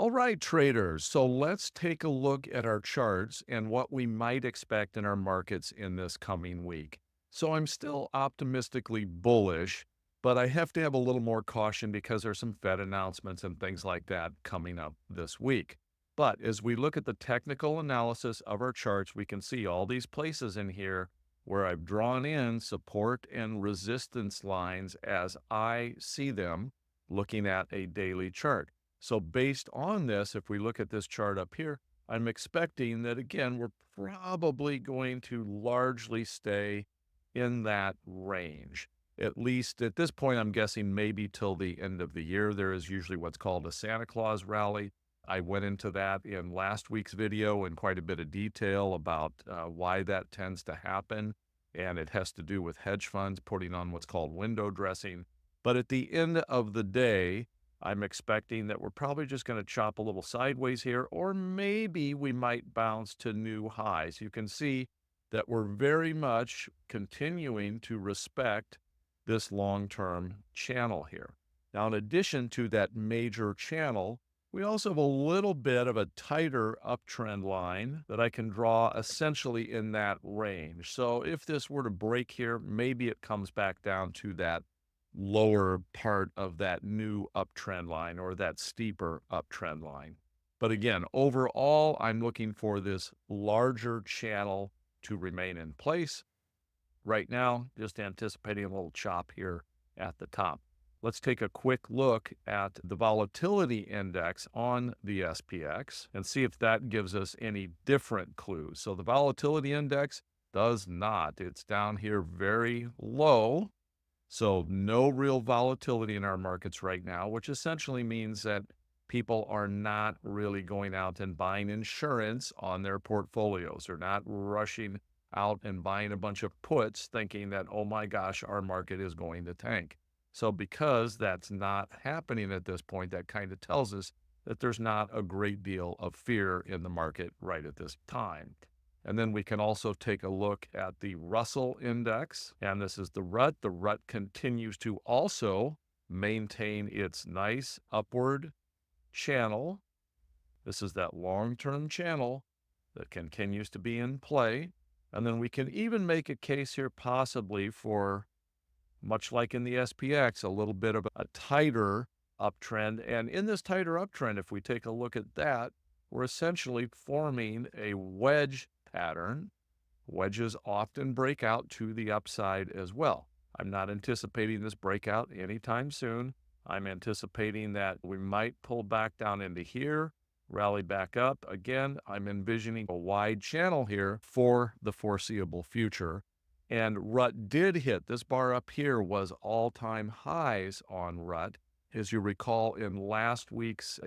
All right, traders. So let's take a look at our charts and what we might expect in our markets in this coming week. So I'm still optimistically bullish, but I have to have a little more caution because there's some Fed announcements and things like that coming up this week. But as we look at the technical analysis of our charts, we can see all these places in here where I've drawn in support and resistance lines as I see them looking at a daily chart. So based on this, if we look at this chart up here, I'm expecting that, again, we're probably going to largely stay in that range. At least at this point, I'm guessing maybe till the end of the year. There is usually what's called a Santa Claus rally. I went into that in last week's video in quite a bit of detail about why that tends to happen. And it has to do with hedge funds putting on what's called window dressing. But at the end of the day, I'm expecting that we're probably just going to chop a little sideways here, or maybe we might bounce to new highs. You can see that we're very much continuing to respect this long-term channel here. Now, in addition to that major channel, we also have a little bit of a tighter uptrend line that I can draw essentially in that range. So if this were to break here, maybe it comes back down to that lower part of that new uptrend line or that steeper uptrend line. But again, overall, I'm looking for this larger channel to remain in place. Right now, just anticipating a little chop here at the top. Let's take a quick look at the volatility index on the SPX and see if that gives us any different clues. So the volatility index does not. It's down here very low. So no real volatility in our markets right now, which essentially means that people are not really going out and buying insurance on their portfolios. They're not rushing out and buying a bunch of puts thinking that, oh my gosh, our market is going to tank. So because that's not happening at this point, that kind of tells us that there's not a great deal of fear in the market right at this time. And then we can also take a look at the Russell index, and this is the RUT. The RUT continues to also maintain its nice upward channel. This is that long-term channel that continues to be in play. And then we can even make a case here possibly for, much like in the SPX, a little bit of a tighter uptrend. And in this tighter uptrend, if we take a look at that, we're essentially forming a wedge pattern. Wedges often break out to the upside as well. I'm not anticipating this breakout anytime soon. I'm anticipating that we might pull back down into here, rally back up. Again, I'm envisioning a wide channel here for the foreseeable future. And RUT did hit, this bar up here was all-time highs on RUT. As you recall, in last week's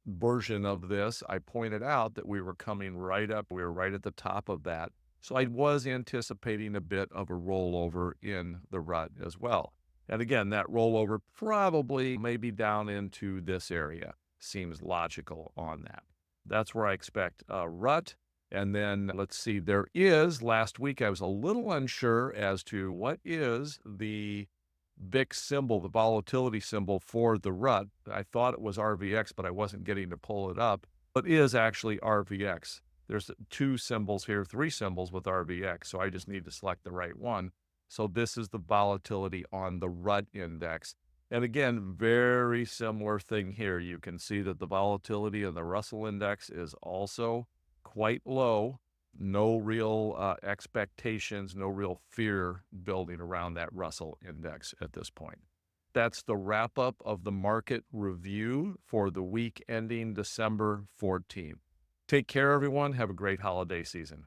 version of this, I pointed out that we were coming right up. We were right at the top of that. So I was anticipating a bit of a rollover in the RUT as well. And again, that rollover probably maybe down into this area. Seems logical on that. That's where I expect RUT. And then let's see, last week I was a little unsure as to what is the VIX symbol, the volatility symbol for the RUT. I thought it was RVX, but I wasn't getting to pull it up. It is actually RVX. There's two symbols here, three symbols with RVX, so I just need to select the right one. So this is the volatility on the RUT index. And again, very similar thing here. You can see that the volatility of the Russell index is also quite low. No real expectations, no real fear building around that Russell index at this point. That's the wrap up of the market review for the week ending December 14th. Take care, everyone. Have a great holiday season.